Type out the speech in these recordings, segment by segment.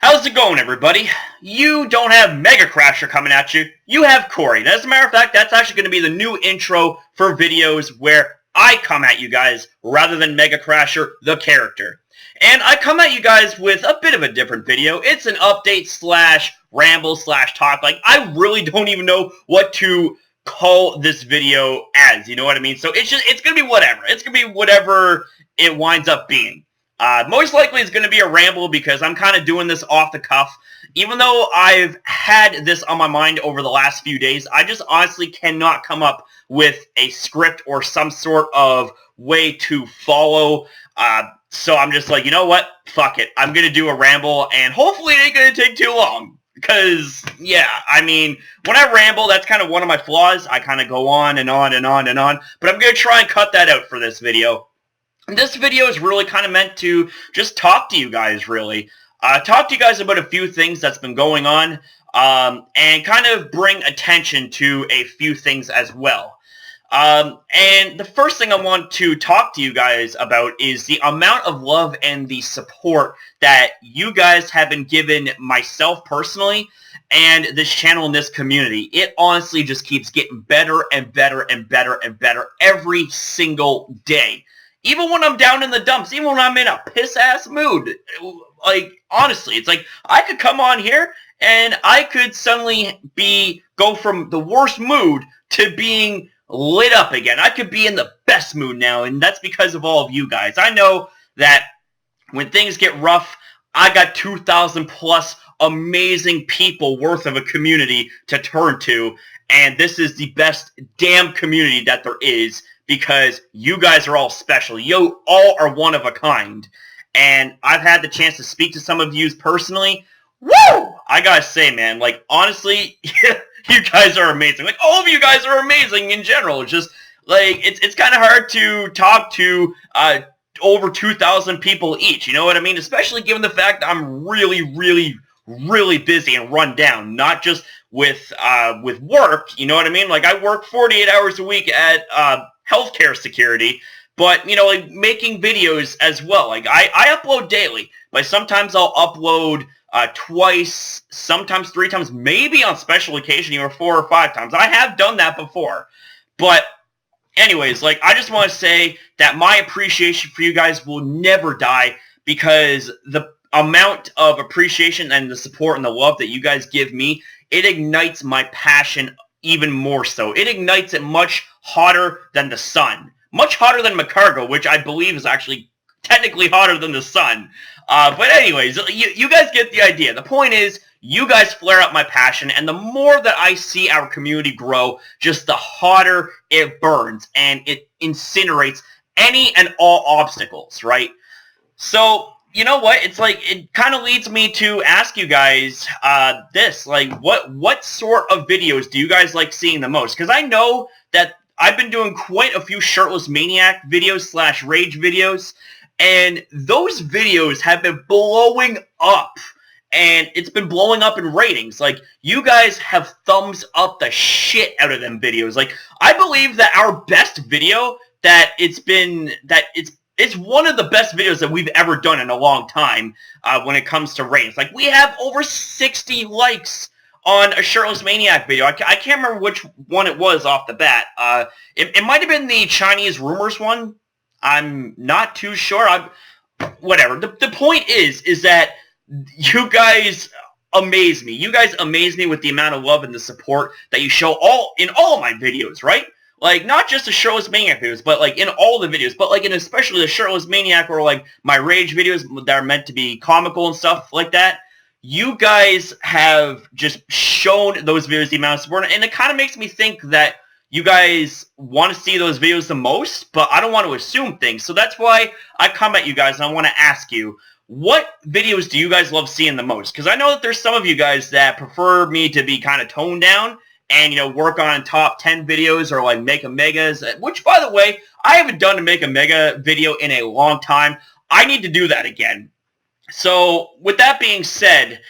How's it going, everybody? You don't have MegaCrasher coming at you. You have Corey. And as a matter of fact, that's actually going to be the new intro for videos where I come at you guys rather than MegaCrasher, the character. And I come at you guys with a bit of a different video. It's an update slash ramble slash talk. Like, I really don't even know what to call this video as, you know what I mean? So it's going to be whatever. It's going to be whatever it winds up being. Most likely it's going to be a ramble because I'm kind of doing this off the cuff. Even though I've had this on my mind over the last few days, I just honestly cannot come up with a script or some sort of way to follow. So I'm just like, you know what? Fuck it. I'm going to do a ramble, and hopefully it ain't going to take too long. Because, yeah, I mean, when I ramble, that's kind of one of my flaws. I kind of go on and on and on and on. But I'm going to try and cut that out for this video. And this video is really kind of meant to just talk to you guys, really. Talk to you guys about a few things that's been going on, and kind of bring attention to a few things as well. And the first thing I want to talk to you guys about is the amount of love and the support that you guys have been giving myself personally and this channel and this community. It honestly just keeps getting better and better and better and better every single day. Even when I'm down in the dumps, even when I'm in a piss-ass mood, like, honestly, it's like, I could come on here, and I could suddenly go from the worst mood to being lit up again. I could be in the best mood now, and that's because of all of you guys. I know that when things get rough, I got 2,000 plus amazing people worth of a community to turn to, and this is the best damn community that there is, because you guys are all special. You all are one of a kind. And I've had the chance to speak to some of you personally. Woo! I gotta say, man, like, honestly, you guys are amazing. Like, all of you guys are amazing in general. It's just, like, it's kind of hard to talk to over 2,000 people each. You know what I mean? Especially given the fact that I'm really busy and run down. Not just with work, you know what I mean? Like, I work 48 hours a week at healthcare security, but, you know, like, making videos as well. Like, I upload daily, but sometimes I'll upload twice, sometimes 3 times, maybe on special occasion, or 4 or 5 times. I have done that before. But anyways, like, I just want to say that my appreciation for you guys will never die, because the amount of appreciation and the support and the love that you guys give me, it ignites my passion even more so. It ignites it much hotter than the sun. Much hotter than McCargo, which I believe is actually technically hotter than the sun. But anyways, you guys get the idea. The point is, you guys flare up my passion, and the more that I see our community grow, just the hotter it burns, and it incinerates any and all obstacles, right? So, you know what? It's like, it kind of leads me to ask you guys this. Like, what sort of videos do you guys like seeing the most? Because I know that I've been doing quite a few Shirtless Maniac videos slash Rage videos, and those videos have been blowing up. And it's been blowing up in ratings. Like, you guys have thumbs up the shit out of them videos. Like, I believe that our best video it's one of the best videos that we've ever done in a long time when it comes to ratings. Like, we have over 60 likes on a Shirtless Maniac video. I can't remember which one it was off the bat. It might have been the Chinese Rumors one. I'm not too sure. Whatever. The point is that you guys amaze me. You guys amaze me with the amount of love and the support that you show in all of my videos, right? Like, not just the Shirtless Maniac videos, but, like, in all the videos. But, like, in especially the Shirtless Maniac, or, like, my Rage videos that are meant to be comical and stuff like that. You guys have just shown those videos the amount of support. And it kind of makes me think that you guys want to see those videos the most, but I don't want to assume things. So that's why I come at you guys, and I want to ask you, what videos do you guys love seeing the most? Because I know that there's some of you guys that prefer me to be kind of toned down and, you know, work on top 10 videos, or, like, make a megas, which, by the way, I haven't done a make a mega video in a long time. I need to do that again. So, with that being said,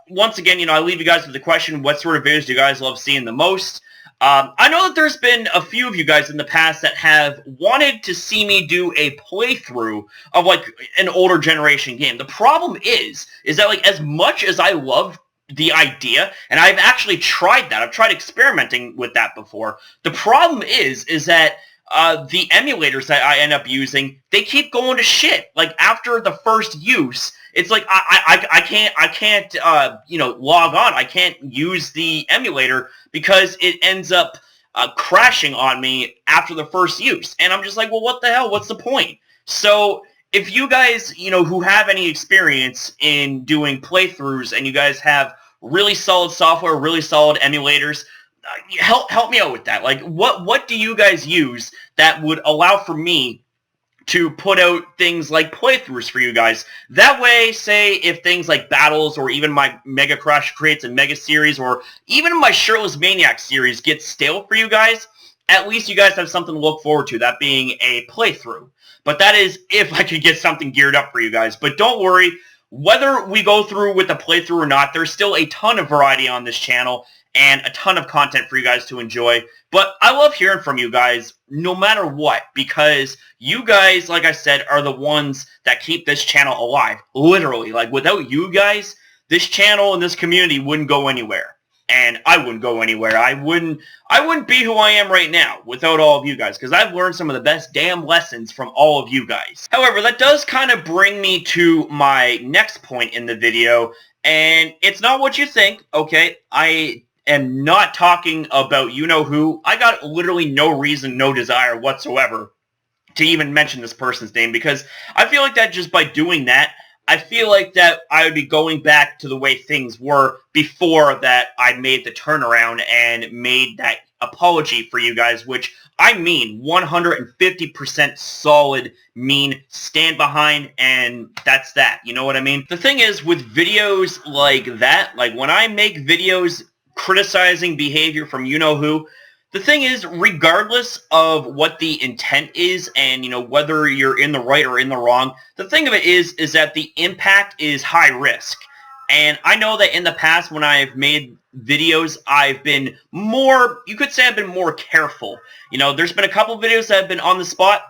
once again, you know, I leave you guys with the question, what sort of videos do you guys love seeing the most? I know that there's been a few of you guys in the past that have wanted to see me do a playthrough of like an older generation game. The problem is that like as much as I love the idea, and I've actually tried that, I've tried experimenting with that before. The problem is that the emulators that I end up using, they keep going to shit. Like after the first use, it's like I can't log on. I can't use the emulator because it ends up crashing on me after the first use. And I'm just like, well, what the hell? What's the point? So if you guys, who have any experience in doing playthroughs and you guys have really solid software, really solid emulators, help me out with that. Like, what do you guys use that would allow for me to put out things like playthroughs for you guys? That way, say, if things like battles or even my MegaCrasher creates a mega series or even my Shirtless Maniac series gets stale for you guys, at least you guys have something to look forward to, that being a playthrough. But that is if I could get something geared up for you guys. But don't worry, whether we go through with the playthrough or not, there's still a ton of variety on this channel and a ton of content for you guys to enjoy. But I love hearing from you guys no matter what, because you guys, like I said, are the ones that keep this channel alive. Literally, like without you guys, this channel and this community wouldn't go anywhere. And I wouldn't go anywhere. I wouldn't be who I am right now without all of you guys, because I've learned some of the best damn lessons from all of you guys. However, that does kind of bring me to my next point in the video, and it's not what you think, okay? I am not talking about you-know-who. I got literally no reason, no desire whatsoever to even mention this person's name, because I feel like that just by doing that, I feel like that I would be going back to the way things were before that I made the turnaround and made that apology for you guys, which I mean 150% solid, stand behind, and that's that. You know what I mean? The thing is, with videos like that, like when I make videos criticizing behavior from you-know-who, the thing is, regardless of what the intent is and, whether you're in the right or in the wrong, the thing of it is that the impact is high risk. And I know that in the past when I've made videos, I've been more, you could say I've been more careful. There's been a couple videos that have been on the spot,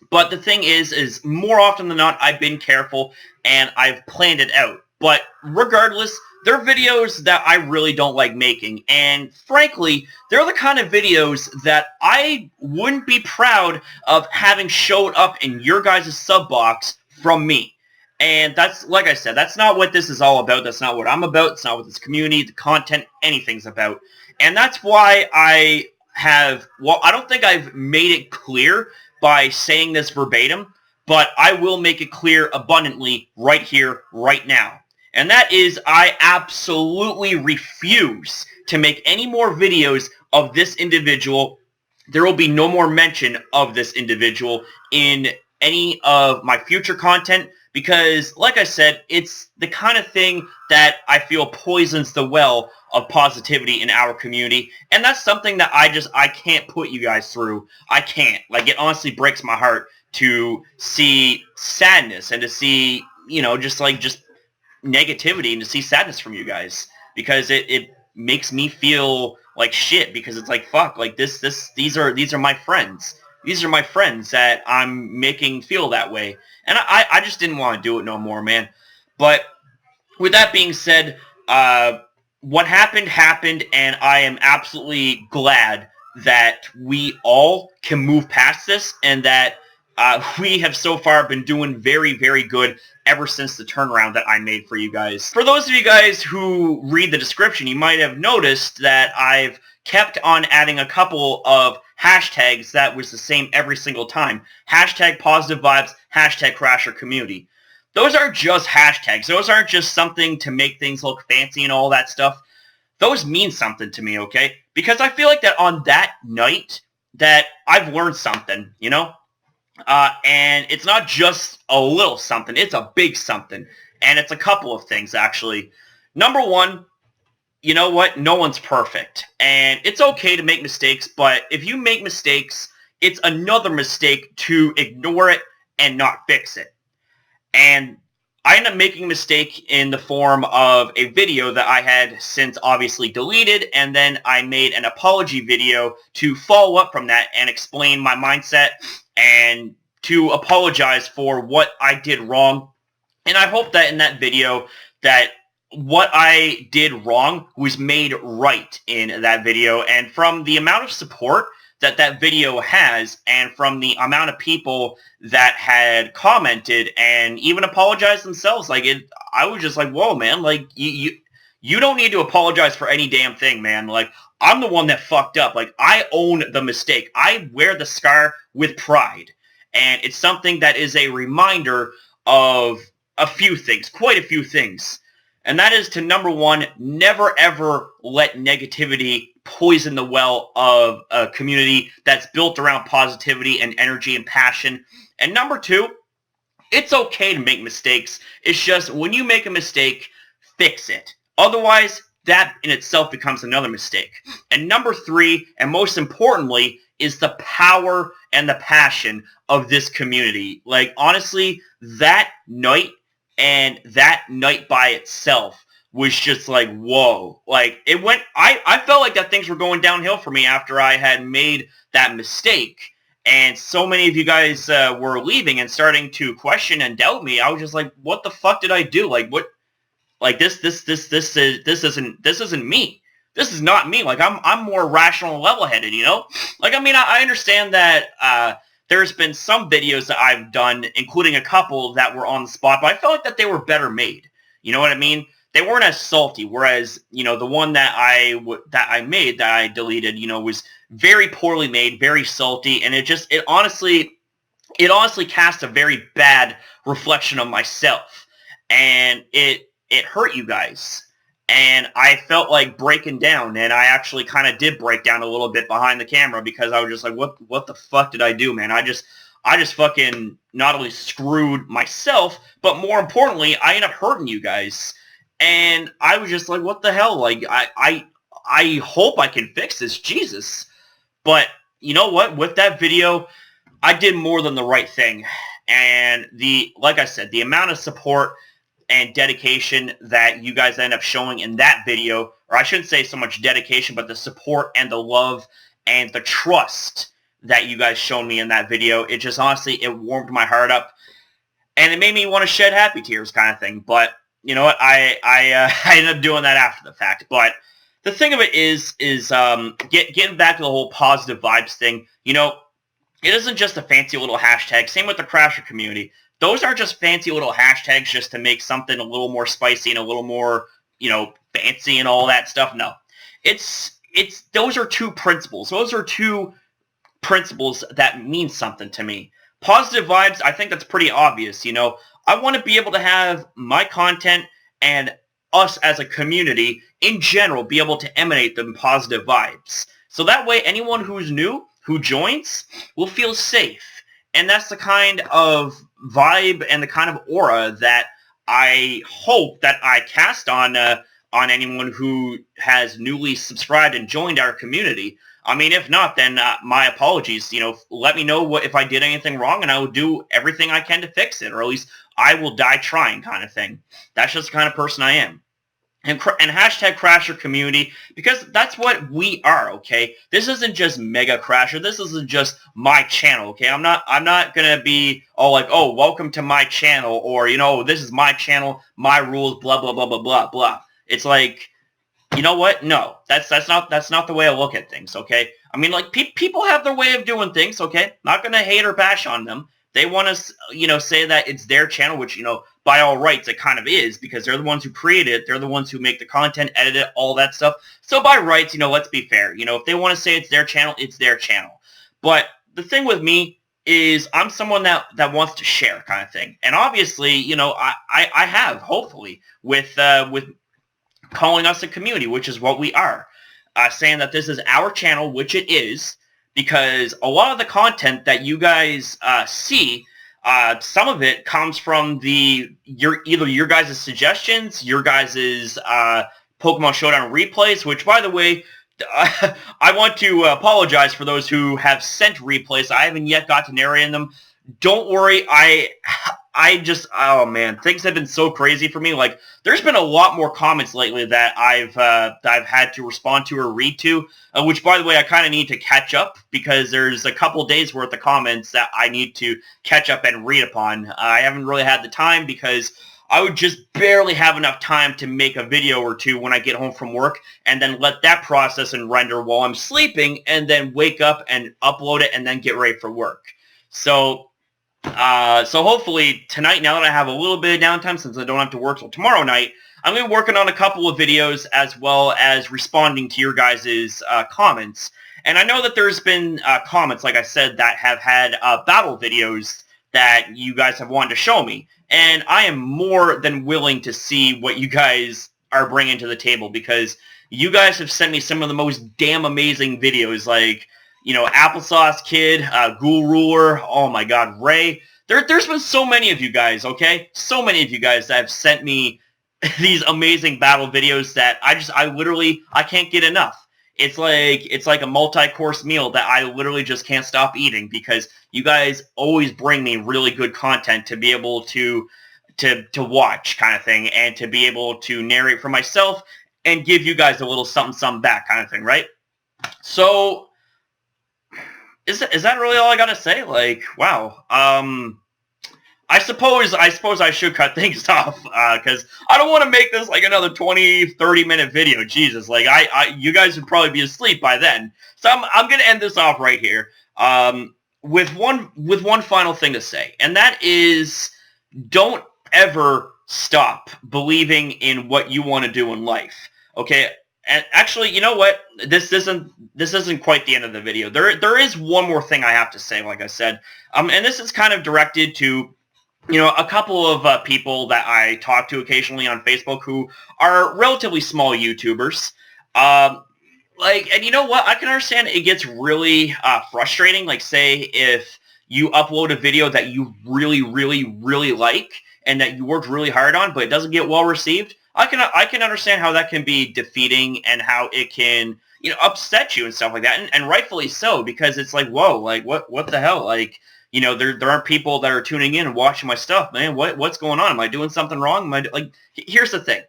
but the thing is more often than not, I've been careful and I've planned it out. But regardless, they're videos that I really don't like making, and frankly, they're the kind of videos that I wouldn't be proud of having showed up in your guys' sub box from me. And that's, like I said, that's not what this is all about. That's not what I'm about. It's not what this community, the content, anything's about. And that's why I don't think I've made it clear by saying this verbatim, but I will make it clear abundantly right here, right now. And that is, I absolutely refuse to make any more videos of this individual. There will be no more mention of this individual in any of my future content because, like I said, it's the kind of thing that I feel poisons the well of positivity in our community. And that's something that I can't put you guys through. I can't. Like, it honestly breaks my heart to see sadness and to see, just negativity and to see sadness from you guys, because it makes me feel like shit, because it's like, fuck, like these are my friends. These are my friends that I'm making feel that way. And I just didn't want to do it no more, man. But with that being said, what happened, and I am absolutely glad that we all can move past this, and that we have so far been doing very, very good ever since the turnaround that I made for you guys. For those of you guys who read the description, you might have noticed that I've kept on adding a couple of hashtags that was the same every single time. Hashtag positive vibes, hashtag Crasher community. Those aren't just hashtags. Those aren't just something to make things look fancy and all that stuff. Those mean something to me, okay? Because I feel like that on that night that I've learned something, and it's not just a little something, it's a big something. And it's a couple of things, actually. Number one, you know what? No one's perfect. And it's okay to make mistakes, but if you make mistakes, it's another mistake to ignore it and not fix it. And I ended up making a mistake in the form of a video that I had since obviously deleted, and then I made an apology video to follow up from that and explain my mindset and to apologize for what I did wrong. And I hope that in that video that what I did wrong was made right in that video. And from the amount of support that that video has, and from the amount of people that had commented and even apologized themselves, like I was just like, whoa, man, like you don't need to apologize for any damn thing, man. Like, I'm the one that fucked up. Like, I own the mistake. I wear the scar with pride. And it's something that is a reminder of a few things, quite a few things. And that is to, number one, never ever let negativity poison the well of a community that's built around positivity and energy and passion. And number two, it's okay to make mistakes. It's just when you make a mistake, fix it. Otherwise, that in itself becomes another mistake. And number three, and most importantly, is the power and the passion of this community. Like, honestly, that night and that night by itself was just like, whoa. Like, it went, I felt like that things were going downhill for me after I had made that mistake. And so many of you guys were leaving and starting to question and doubt me. I was just like, what the fuck did I do? Like, what? Like, this isn't me. This is not me. Like, I'm more rational and level-headed, you know? Like, I mean, I understand that there's been some videos that I've done, including a couple that were on the spot, but I felt like that they were better made. You know what I mean? They weren't as salty, whereas, you know, the one that I made, that I deleted, you know, was very poorly made, very salty, and it honestly cast a very bad reflection of myself. And it hurt you guys. And I felt like breaking down, and I actually kind of did break down a little bit behind the camera because I was just like, what the fuck did I do, man? I just fucking not only screwed myself, but more importantly, I ended up hurting you guys. And I was just like, what the hell? Like, I hope I can fix this, Jesus. But you know what? With that video, I did more than the right thing. And like I said, the amount of support and dedication that you guys end up showing in that video, or I shouldn't say so much dedication, but the support and the love and the trust that you guys showed me in that video, it just honestly, it warmed my heart up, and it made me want to shed happy tears kind of thing. But you know what, I ended up doing that after the fact. But the thing of it is getting back to the whole positive vibes thing, you know, it isn't just a fancy little hashtag. Same with the Crasher community. Those aren't just fancy little hashtags just to make something a little more spicy and a little more, you know, fancy and all that stuff. No. Those are two principles. Those are two principles that mean something to me. Positive vibes, I think that's pretty obvious, you know. I want to be able to have my content and us as a community in general be able to emanate them positive vibes. So that way anyone who's new, who joins, will feel safe. And that's the kind of vibe and the kind of aura that I hope that I cast on anyone who has newly subscribed and joined our community. I mean, if not, then my apologies. You know, let me know if I did anything wrong, and I will do everything I can to fix it, or at least I will die trying, kind of thing. That's just the kind of person I am. And hashtag Crasher community, because that's what we are, okay? This isn't just MegaCrasher. This isn't just my channel, okay? I'm not gonna be all like, oh, welcome to my channel, or, you know, this is my channel, my rules, blah blah blah blah blah blah. It's like, you know what? No, that's not the way I look at things, okay? I mean, like, people have their way of doing things, okay? Not gonna hate or bash on them. They want to, you know, say that it's their channel, which, you know, by all rights, it kind of is, because they're the ones who create it. They're the ones who make the content, edit it, all that stuff. So by rights, you know, let's be fair. You know, if they want to say it's their channel, it's their channel. But the thing with me is I'm someone that wants to share, kind of thing. And obviously, you know, I have, hopefully, with calling us a community, which is what we are, saying that this is our channel, which it is, because a lot of the content that you guys see, some of it comes from either your guys' suggestions, your guys' Pokemon Showdown replays, which, by the way, I want to apologize for those who have sent replays. I haven't yet got to narrating them. don't worry, oh man, things have been so crazy for me. Like, there's been a lot more comments lately that I've had to respond to or read to, which, by the way, I kind of need to catch up because there's a couple days worth of comments that I need to catch up and read upon. I haven't really had the time because I would just barely have enough time to make a video or two when I get home from work and then let that process and render while I'm sleeping and then wake up and upload it and then get ready for work. So hopefully tonight, now that I have a little bit of downtime since I don't have to work till tomorrow night, I'm going to be working on a couple of videos as well as responding to your guys' comments. And I know that there's been comments, like I said, that have had battle videos that you guys have wanted to show me. And I am more than willing to see what you guys are bringing to the table because you guys have sent me some of the most damn amazing videos, like, you know, Applesauce Kid, Ghoul Ruler, oh my god, Ray. There's been so many of you guys, okay? So many of you guys that have sent me these amazing battle videos that I can't get enough. It's like a multi-course meal that I literally just can't stop eating because you guys always bring me really good content to be able to watch, kind of thing, and to be able to narrate for myself and give you guys a little something back, kind of thing, right? So is that really all I gotta say? Like, wow. I suppose I should cut things off because I don't want to make this like another 20-30 minute video. Jesus, like you guys would probably be asleep by then. So I'm gonna end this off right here with one final thing to say, and that is don't ever stop believing in what you want to do in life. Okay. And actually, you know what? This isn't quite the end of the video. There is one more thing I have to say, like I said, and this is kind of directed to, you know, a couple of people that I talk to occasionally on Facebook who are relatively small YouTubers. And you know what? I can understand it gets really frustrating. Like, say if you upload a video that you really, really, really like and that you worked really hard on, but it doesn't get well received. I can understand how that can be defeating and how it can, you know, upset you and stuff like that, and rightfully so, because it's like, whoa, like what the hell, like, you know, there aren't people that are tuning in and watching my stuff, man. What's going on? Am I doing something wrong? Here's the thing,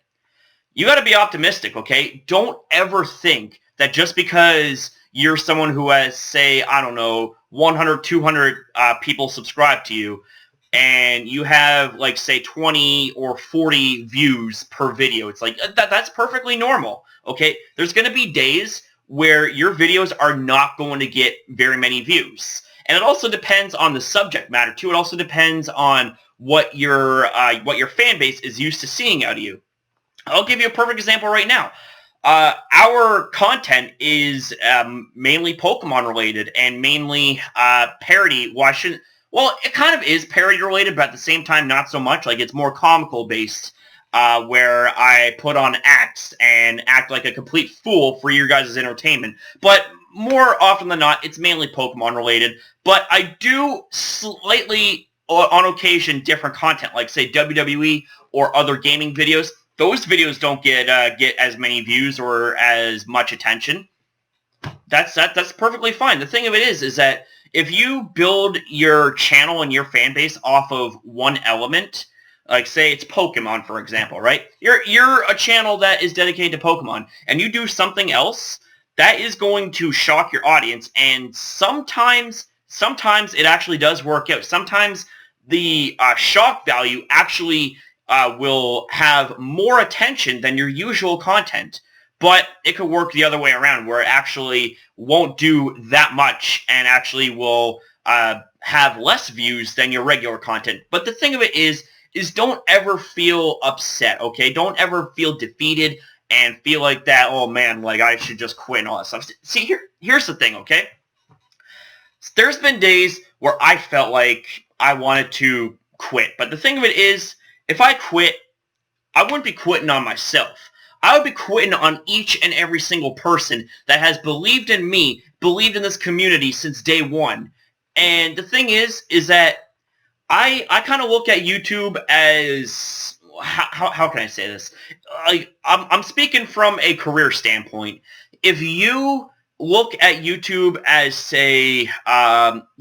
you got to be optimistic, okay? Don't ever think that just because you're someone who has, say, I don't know, 100, 200 people subscribe to you, and you have, like, say, 20 or 40 views per video. It's like, that's perfectly normal, okay? There's going to be days where your videos are not going to get very many views. And it also depends on the subject matter, too. It also depends on what your fan base is used to seeing out of you. I'll give you a perfect example right now. Our content is mainly Pokemon related and mainly parody. Well, it kind of is parody related, but at the same time, not so much. Like, it's more comical based, where I put on acts and act like a complete fool for your guys' entertainment. But more often than not, it's mainly Pokemon related. But I do slightly, on occasion, different content, like, say, WWE or other gaming videos. Those videos don't get as many views or as much attention. That's perfectly fine. The thing of it is that if you build your channel and your fan base off of one element, like, say it's Pokemon, for example, right? You're a channel that is dedicated to Pokemon, and you do something else, that is going to shock your audience, and sometimes it actually does work out. Sometimes the shock value actually will have more attention than your usual content. But it could work the other way around, where it actually won't do that much and actually will have less views than your regular content. But the thing of it is don't ever feel upset, okay? Don't ever feel defeated and feel like that, oh man, like I should just quit and all that stuff. See, here's the thing, okay? There's been days where I felt like I wanted to quit. But the thing of it is, if I quit, I wouldn't be quitting on myself. I would be quitting on each and every single person that has believed in me, believed in this community since day one. And the thing is that I kind of look at YouTube as, how can I say this? Like, I'm speaking from a career standpoint. If you look at YouTube as, say,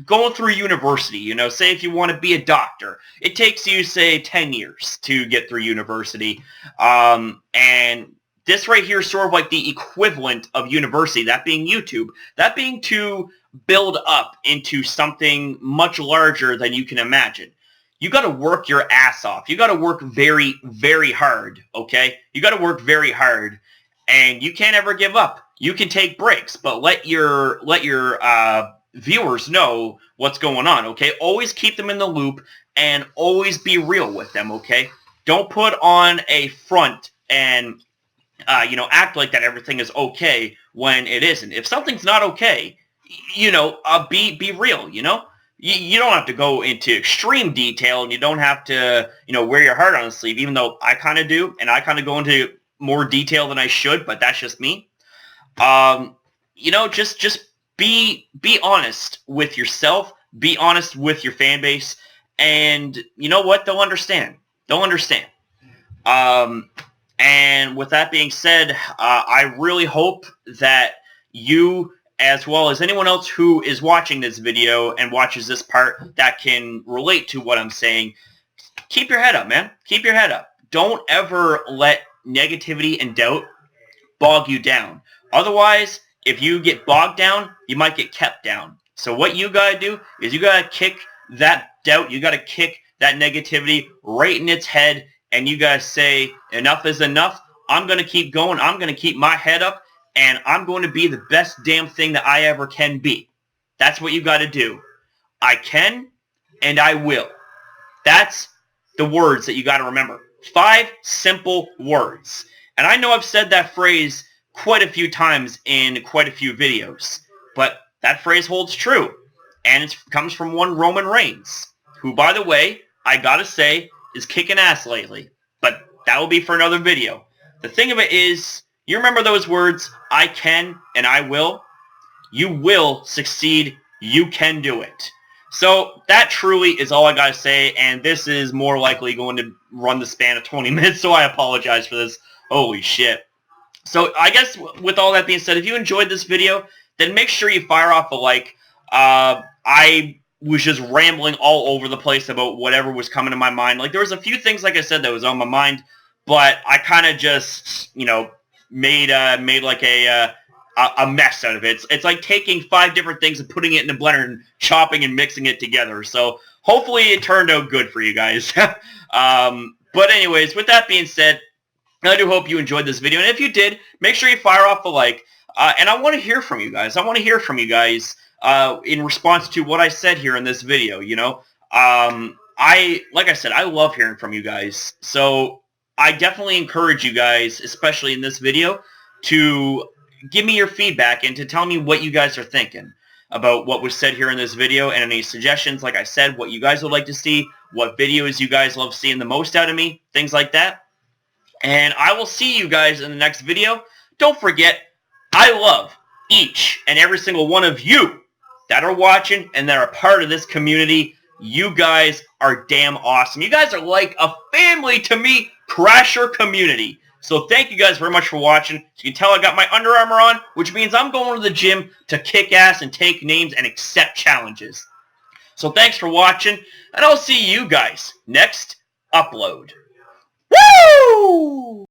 going through university. You know, say if you want to be a doctor, it takes you, say, 10 years to get through university. And this right here is sort of like the equivalent of university, that being YouTube. That being to build up into something much larger than you can imagine. You got to work your ass off. You got to work very, very hard, okay? You got to work very hard, and you can't ever give up. You can take breaks, but let your viewers know what's going on, okay? Always keep them in the loop, and always be real with them, okay? Don't put on a front and act like that everything is okay when it isn't. If something's not okay, be real, You don't have to go into extreme detail, and you don't have to, wear your heart on the sleeve, even though I kind of do, and I kind of go into more detail than I should, but that's just me. Just be honest with yourself, be honest with your fan base, and you know what? They'll understand. They'll understand. And with that being said, I really hope that you, as well as anyone else who is watching this video and watches this part that can relate to what I'm saying, keep your head up, man. Keep your head up. Don't ever let negativity and doubt bog you down. Otherwise, if you get bogged down, you might get kept down. So what you gotta do is you gotta kick that doubt, you gotta kick that negativity right in its head, and you gotta say, enough is enough. I'm gonna keep going. I'm gonna keep my head up, and I'm going to be the best damn thing that I ever can be. That's what you gotta do. I can, and I will. That's the words that you gotta remember. 5 simple words. And I know I've said that phrase quite a few times in quite a few videos, but that phrase holds true, and it comes from one Roman Reigns, who, by the way, I gotta say, is kicking ass lately, but that will be for another video. The thing of it is, you remember those words, I can and I will? You will succeed. You can do it. So that truly is all I gotta say, and this is more likely going to run the span of 20 minutes, so I apologize for this. Holy shit. So I guess with all that being said, if you enjoyed this video, then make sure you fire off a like. I was just rambling all over the place about whatever was coming to my mind. Like, there was a few things, like I said, that was on my mind, but I kind of just, made like a mess out of it. It's like taking 5 different things and putting it in a blender and chopping and mixing it together. So hopefully it turned out good for you guys. But anyways, with that being said, I do hope you enjoyed this video, and if you did, make sure you fire off a like, and I want to hear from you guys. I want to hear from you guys in response to what I said here in this video, like I said, I love hearing from you guys, so I definitely encourage you guys, especially in this video, to give me your feedback and to tell me what you guys are thinking about what was said here in this video, and any suggestions, like I said, what you guys would like to see, what videos you guys love seeing the most out of me, things like that. And I will see you guys in the next video. Don't forget, I love each and every single one of you that are watching and that are part of this community. You guys are damn awesome. You guys are like a family to me, Crasher community. So thank you guys very much for watching. As you can tell, I got my Under Armour on, which means I'm going to the gym to kick ass and take names and accept challenges. So thanks for watching, and I'll see you guys next upload. Woo!